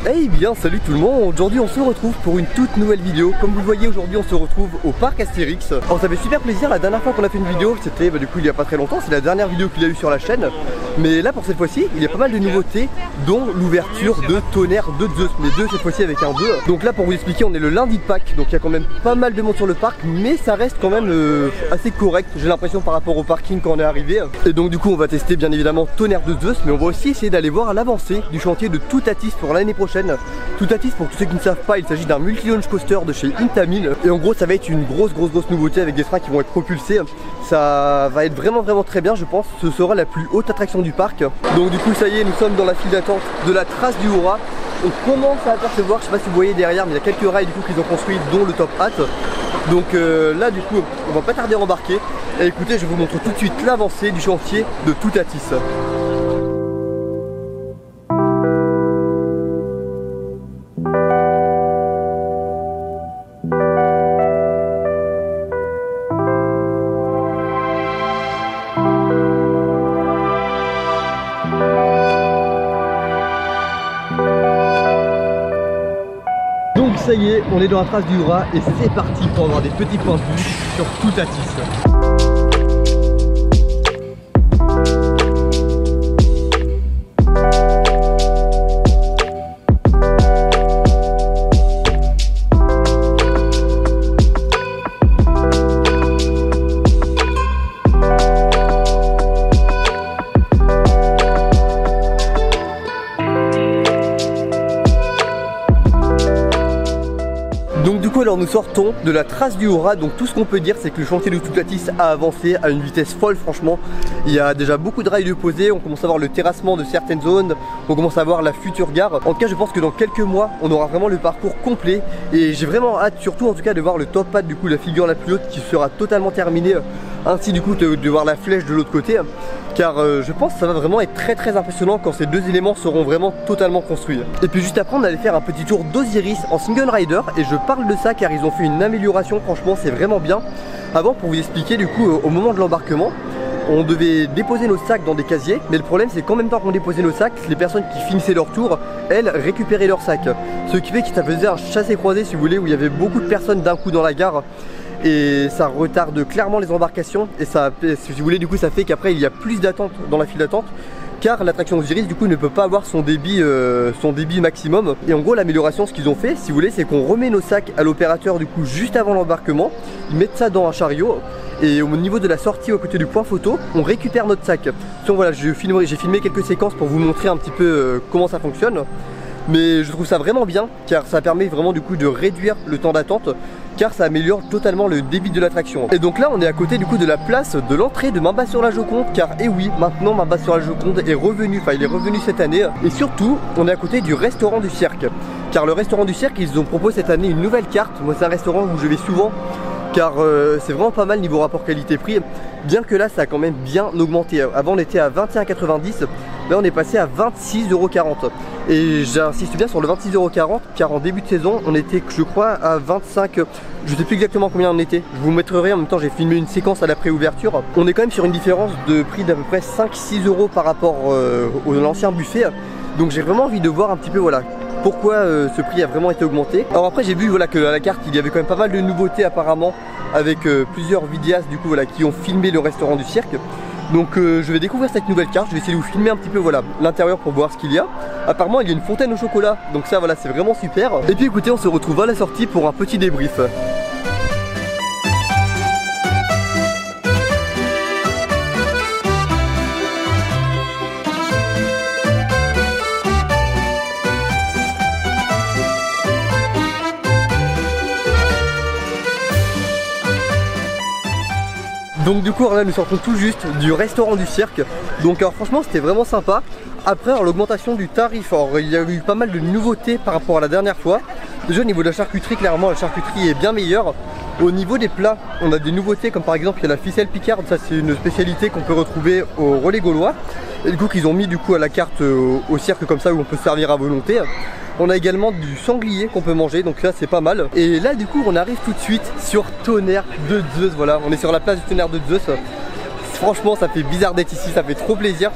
Eh bien salut tout le monde, aujourd'hui on se retrouve pour une toute nouvelle vidéo. Comme vous le voyez, aujourd'hui on se retrouve au parc Astérix. Alors ça fait super plaisir, la dernière fois qu'on a fait une vidéo c'était du coup il y a pas très longtemps. C'est la dernière vidéo qu'il y a eu sur la chaîne. Mais là pour cette fois-ci il y a pas mal de nouveautés, dont l'ouverture de Tonnerre de Zeus. Mais 2 cette fois-ci avec un 2. Donc là pour vous expliquer, on est le lundi de Pâques, donc il y a quand même pas mal de monde sur le parc. Mais ça reste quand même assez correct, j'ai l'impression, par rapport au parking quand on est arrivé. Et donc du coup on va tester bien évidemment Tonnerre de Zeus. Mais on va aussi essayer d'aller voir l'avancée du chantier de Toutatis pour l'année prochaine. Toutatis, pour tous ceux qui ne savent pas, il s'agit d'un multi-launch coaster de chez Intamin. Et en gros ça va être une grosse nouveauté avec des freins qui vont être propulsés. Ça va être vraiment très bien, je pense. Ce sera la plus haute attraction du parc. Donc du coup ça y est, nous sommes dans la file d'attente de la trace du Hora. On commence à apercevoir, je sais pas si vous voyez derrière, mais il y a quelques rails du coup qu'ils ont construits, dont le Top Hat. Donc là du coup on va pas tarder à embarquer. Et écoutez, je vous montre tout de suite l'avancée du chantier de Toutatis. Donc ça y est, on est dans la trace du Hora et c'est parti pour avoir des petits points de vue sur Toutatis. Donc du coup alors nous sortons de la trace du Hora. Donc tout ce qu'on peut dire c'est que le chantier de Toutatis a avancé à une vitesse folle franchement. Il y a déjà beaucoup de rails de posés, on commence à voir le terrassement de certaines zones, on commence à voir la future gare. En tout cas je pense que dans quelques mois on aura vraiment le parcours complet. Et j'ai vraiment hâte surtout en tout cas de voir le Top Hat, du coup la figure la plus haute qui sera totalement terminée. Ainsi du coup de voir la flèche de l'autre côté. Car je pense que ça va vraiment être très impressionnant quand ces deux éléments seront vraiment totalement construits. Et puis juste après on allait faire un petit tour d'Osiris en single rider. Et je parle de ça car ils ont fait une amélioration, franchement c'est vraiment bien. Avant, pour vous expliquer, du coup au moment de l'embarquement, on devait déposer nos sacs dans des casiers. Mais le problème c'est qu'en même temps qu'on déposait nos sacs, les personnes qui finissaient leur tour, elles récupéraient leurs sacs. Ce qui fait que ça faisait un chassé-croisé si vous voulez, où il y avait beaucoup de personnes d'un coup dans la gare. Et ça retarde clairement les embarcations. Et ça, si vous voulez, du coup ça fait qu'après il y a plus d'attente dans la file d'attente, car l'attraction Osiris du coup ne peut pas avoir son débit maximum. Et en gros l'amélioration, ce qu'ils ont fait si vous voulez, c'est qu'on remet nos sacs à l'opérateur du coup juste avant l'embarquement. Ils mettent ça dans un chariot. Et au niveau de la sortie au côté du point photo, on récupère notre sac. Donc voilà, j'ai filmé quelques séquences pour vous montrer un petit peu comment ça fonctionne. Mais je trouve ça vraiment bien car ça permet vraiment du coup de réduire le temps d'attente, car ça améliore totalement le débit de l'attraction. Et donc là on est à côté du coup de la place de l'entrée de Mamba sur la Joconde, car et oui, maintenant Mamba sur la Joconde est revenu, enfin il est revenu cette année. Et surtout on est à côté du restaurant du cirque, car le restaurant du cirque, ils ont proposé cette année une nouvelle carte. Moi c'est un restaurant où je vais souvent, car c'est vraiment pas mal niveau rapport qualité-prix. Bien que là ça a quand même bien augmenté. Avant on était à 21,90 €, là on est passé à 26,40 €. Et j'insiste bien sur le 26,40 €, car en début de saison on était, je crois, à 25, je sais plus exactement combien on était. Je vous mettrai en même temps, j'ai filmé une séquence à la préouverture. On est quand même sur une différence de prix d'à peu près 5-6 € par rapport à l'ancien buffet. Donc j'ai vraiment envie de voir un petit peu voilà pourquoi ce prix a vraiment été augmenté. Alors après j'ai vu voilà que à la carte il y avait quand même pas mal de nouveautés apparemment, avec plusieurs vidéastes du coup voilà qui ont filmé le restaurant du cirque. Donc je vais découvrir cette nouvelle carte, je vais essayer de vous filmer un petit peu voilà l'intérieur pour voir ce qu'il y a. Apparemment il y a une fontaine au chocolat, donc ça voilà c'est vraiment super. Et puis écoutez, on se retrouve à la sortie pour un petit débrief. Donc du coup là nous sortons tout juste du restaurant du cirque. Donc alors franchement c'était vraiment sympa. Après l'augmentation du tarif, alors il y a eu pas mal de nouveautés par rapport à la dernière fois. Déjà au niveau de la charcuterie, clairement la charcuterie est bien meilleure. Au niveau des plats, on a des nouveautés comme par exemple il y a la ficelle picarde, ça c'est une spécialité qu'on peut retrouver au Relais Gaulois. Et du coup qu'ils ont mis du coup à la carte au cirque comme ça, où on peut se servir à volonté. On a également du sanglier qu'on peut manger, donc là c'est pas mal. Et là du coup on arrive tout de suite sur Tonnerre de Zeus, voilà, on est sur la place du Tonnerre de Zeus. Franchement ça fait bizarre d'être ici, ça fait trop plaisir.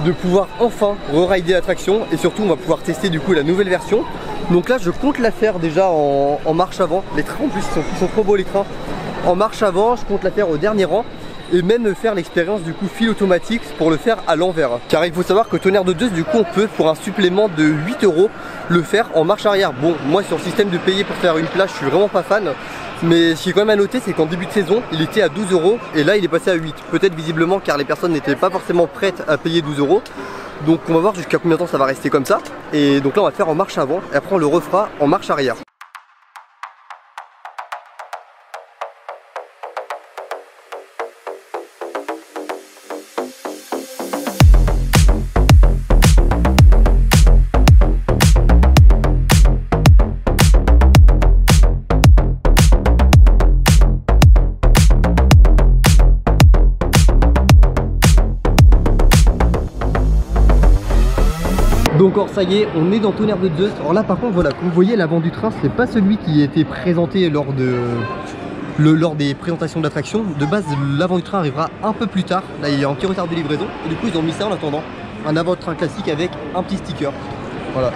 de pouvoir enfin re-rider l'attraction et surtout on va pouvoir tester du coup la nouvelle version. Donc là je compte la faire déjà en marche avant. Les trains en plus ils sont trop beaux les trains. En marche avant, je compte la faire au dernier rang et même faire l'expérience du coup fil automatique pour le faire à l'envers. Car il faut savoir que Tonnerre de Zeus du coup on peut pour un supplément de 8 € le faire en marche arrière. Bon moi sur le système de payer pour faire une place je suis vraiment pas fan. Mais ce qui est quand même à noter c'est qu'en début de saison il était à 12 € et là il est passé à 8. Peut-être visiblement car les personnes n'étaient pas forcément prêtes à payer 12 €. Donc on va voir jusqu'à combien de temps ça va rester comme ça. Et donc là on va le faire en marche avant et après on le refera en marche arrière. Donc alors ça y est, on est dans Tonnerre de Zeus. Alors là par contre voilà, comme vous voyez l'avant du train c'est pas celui qui était présenté lors des présentations d'attractions. De base l'avant du train arrivera un peu plus tard. Là il y a un petit retard de livraison et du coup ils ont mis ça en attendant. Un avant de train classique avec un petit sticker. Voilà.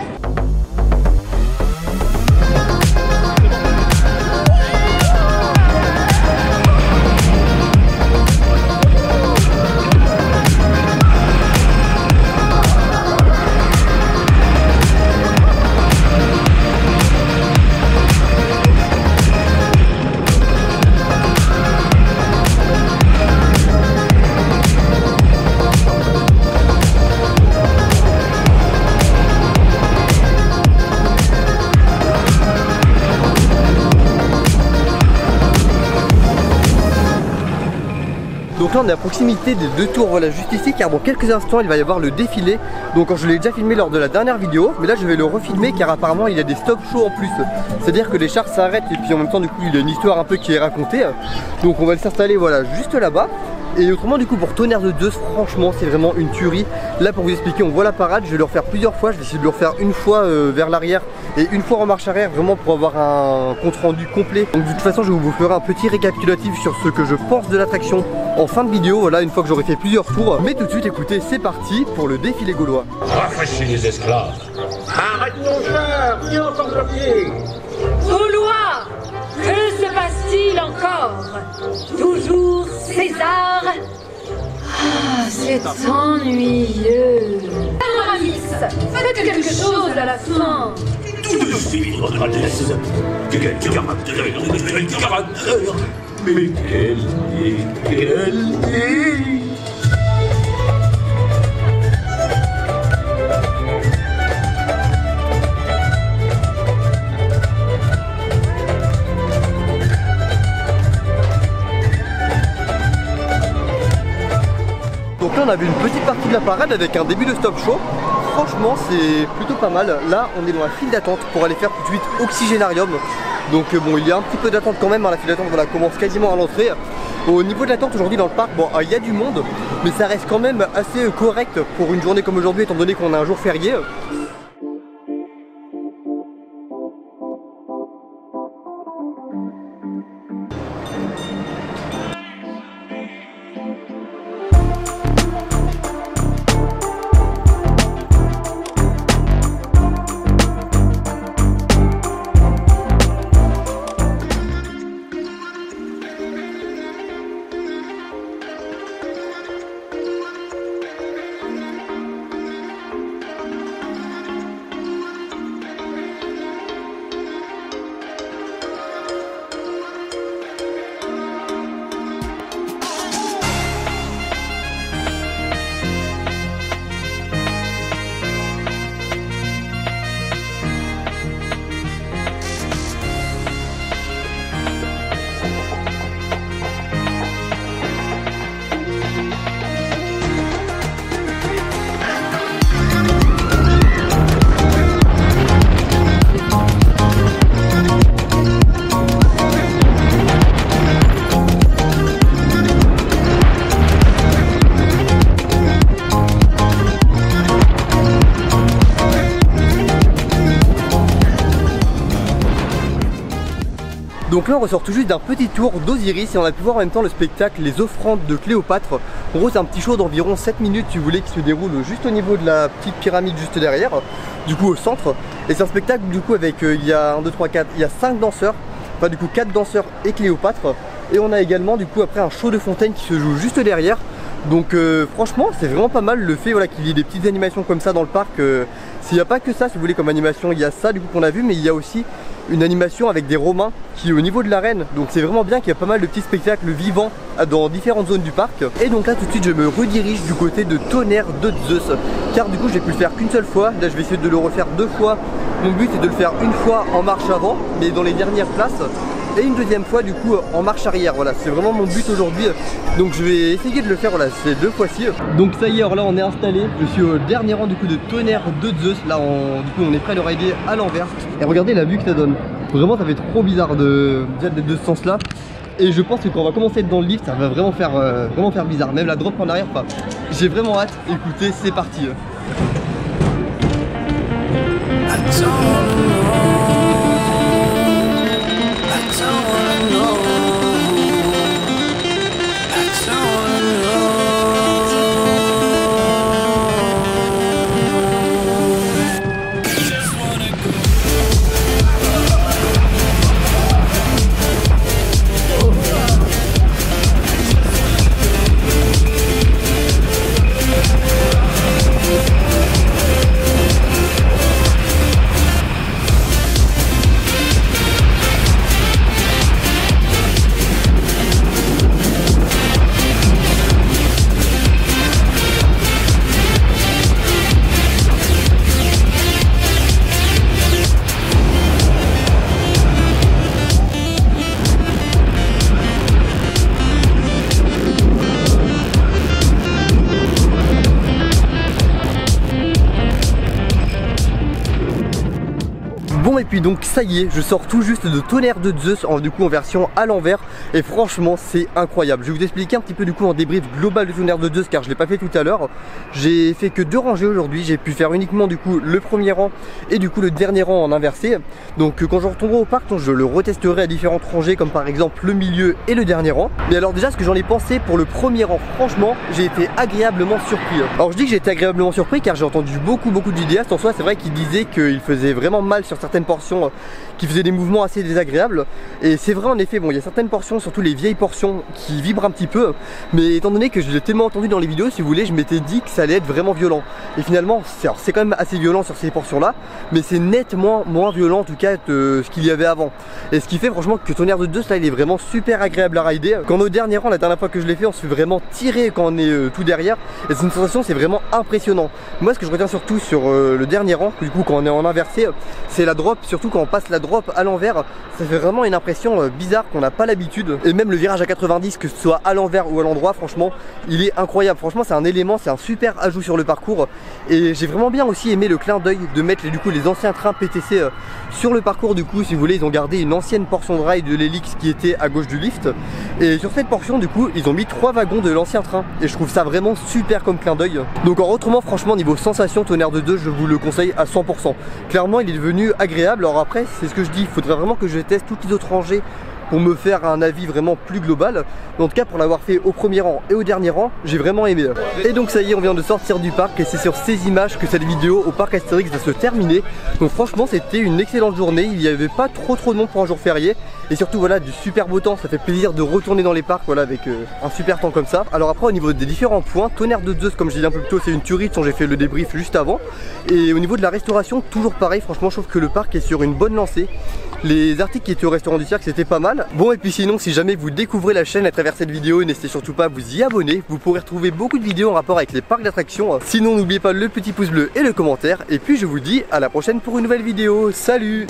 Donc là on est à proximité des deux tours, voilà juste ici, car dans quelques instants il va y avoir le défilé. Donc je l'ai déjà filmé lors de la dernière vidéo, mais là je vais le refilmer car apparemment il y a des stop shows en plus. C'est à dire que les chars s'arrêtent et puis en même temps du coup il y a une histoire un peu qui est racontée. Donc on va s'installer voilà juste là-bas. Et autrement du coup pour Tonnerre de Zeus franchement c'est vraiment une tuerie. Là pour vous expliquer on voit la parade, je vais le refaire plusieurs fois. Je vais essayer de le refaire une fois vers l'arrière et une fois en marche arrière vraiment pour avoir un compte rendu complet. Donc de toute façon je vous ferai un petit récapitulatif sur ce que je pense de l'attraction en fin de vidéo, voilà une fois que j'aurai fait plusieurs tours. Mais tout de suite écoutez c'est parti pour le défilé gaulois. Rafraîchis les esclaves. Arrête ton char, viens en pied. Gaulois, que se passe-t-il encore? Toujours César? Ah, c'est ennuyeux. Aramis, faites quelque chose à la fin. Tout de suite, votre Altesse. Quel caractère, quel caractère. Mais quel nez. Donc là on avait une petite partie de la parade avec un début de stop show. Franchement c'est plutôt pas mal. Là on est dans la file d'attente pour aller faire tout de suite Oxygénarium. Donc bon il y a un petit peu d'attente quand même, hein. La file d'attente voilà, commence quasiment à l'entrée. Au niveau de l'attente aujourd'hui dans le parc, bon il y a du monde, mais ça reste quand même assez correct pour une journée comme aujourd'hui étant donné qu'on a un jour férié. Donc là on ressort tout juste d'un petit tour d'Osiris et on a pu voir en même temps le spectacle Les Offrandes de Cléopâtre. En gros c'est un petit show d'environ 7 minutes si vous voulez, qui se déroule juste au niveau de la petite pyramide juste derrière, du coup au centre. Et c'est un spectacle du coup avec il y a 1, 2, 3, 4, il y a 5 danseurs, enfin du coup 4 danseurs et Cléopâtre. Et on a également du coup après un show de fontaine qui se joue juste derrière. Donc franchement c'est vraiment pas mal le fait voilà, qu'il y ait des petites animations comme ça dans le parc. S'il n'y a pas que ça si vous voulez comme animation, il y a ça du coup qu'on a vu, mais il y a aussi une animation avec des Romains qui est au niveau de l'arène. Donc c'est vraiment bien qu'il y a pas mal de petits spectacles vivants dans différentes zones du parc. Et donc là tout de suite je me redirige du côté de Tonnerre de Zeus, car du coup j'ai pu le faire qu'une seule fois. Là je vais essayer de le refaire 2 fois. Mon but est de le faire une fois en marche avant mais dans les dernières places, et une deuxième fois du coup en marche arrière. Voilà, c'est vraiment mon but aujourd'hui. Donc je vais essayer de le faire voilà, ces 2 fois-ci. Donc ça y est, alors là on est installé. Je suis au dernier rang du coup de Tonnerre de Zeus. Là du coup on est prêt à le rider à l'envers. Et regardez la vue que ça donne. Vraiment ça fait trop bizarre d'être de ce sens là. Et je pense que quand on va commencer à être dans le lift, ça va vraiment faire bizarre. Même la drop en arrière, enfin, j'ai vraiment hâte. Écoutez, c'est parti. Bon et puis donc ça y est, je sors tout juste de Tonnerre de Zeus du coup en version à l'envers. Et franchement c'est incroyable. Je vais vous expliquer un petit peu du coup en débrief global de Tonnerre de Zeus, car je l'ai pas fait tout à l'heure. J'ai fait que 2 rangées aujourd'hui, j'ai pu faire uniquement du coup le premier rang et du coup le dernier rang en inversé. Donc quand je retournerai au parc, je le retesterai à différentes rangées, comme par exemple le milieu et le dernier rang. Mais alors déjà ce que j'en ai pensé pour le premier rang, franchement j'ai été agréablement surpris. Alors je dis que j'ai été agréablement surpris car j'ai entendu beaucoup de vidéastes en soi, c'est vrai qu'ils disaient qu'il faisait vraiment mal sur certaines portions, qui faisaient des mouvements assez désagréables. Et c'est vrai en effet, bon il y a certaines portions, surtout les vieilles portions, qui vibrent un petit peu. Mais étant donné que je l'ai tellement entendu dans les vidéos, si vous voulez, je m'étais dit que ça allait être vraiment violent. Et finalement c'est quand même assez violent sur ces portions là, mais c'est nettement moins violent en tout cas que ce qu'il y avait avant. Et ce qui fait franchement que Tonnerre de Zeus là il est vraiment super agréable à rider. Quand au dernier rang, la dernière fois que je l'ai fait, on se fait vraiment tirer quand on est tout derrière. Et c'est une sensation, c'est vraiment impressionnant. Moi ce que je retiens surtout sur le dernier rang, du coup quand on est en inversé, c'est la drop. Surtout quand on passe la drop à l'envers, ça fait vraiment une impression bizarre qu'on n'a pas l'habitude. Et même le virage à 90, que ce soit à l'envers ou à l'endroit, franchement il est incroyable. Franchement c'est un élément, c'est un super ajout sur le parcours. Et j'ai vraiment bien aussi aimé le clin d'œil de mettre du coup les anciens trains PTC sur le parcours. Du coup si vous voulez, ils ont gardé une ancienne portion de rail de l'Helix qui était à gauche du lift, et sur cette portion du coup ils ont mis 3 wagons de l'ancien train, et je trouve ça vraiment super comme clin d'œil. Donc en autrement franchement niveau sensation, Tonnerre de Zeus je vous le conseille à 100%. Clairement il est devenu agréable. Alors après c'est ce que je dis, il faudrait vraiment que je teste toutes les autres rangées pour me faire un avis vraiment plus global. Mais en tout cas pour l'avoir fait au premier rang et au dernier rang, j'ai vraiment aimé. Et donc ça y est, on vient de sortir du parc et c'est sur ces images que cette vidéo au parc Astérix va se terminer. Donc franchement c'était une excellente journée, il n'y avait pas trop de monde pour un jour férié. Et surtout voilà, du super beau temps, ça fait plaisir de retourner dans les parcs voilà, avec un super temps comme ça. Alors après au niveau des différents points, Tonnerre de Zeus comme je disais un peu plus tôt, c'est une tuerie dont j'ai fait le débrief juste avant. Et au niveau de la restauration, toujours pareil, franchement je trouve que le parc est sur une bonne lancée. Les articles qui étaient au restaurant du cirque c'était pas mal. Bon et puis sinon si jamais vous découvrez la chaîne à travers cette vidéo, n'hésitez surtout pas à vous y abonner. Vous pourrez retrouver beaucoup de vidéos en rapport avec les parcs d'attractions. Sinon n'oubliez pas le petit pouce bleu et le commentaire. Et puis je vous dis à la prochaine pour une nouvelle vidéo. Salut!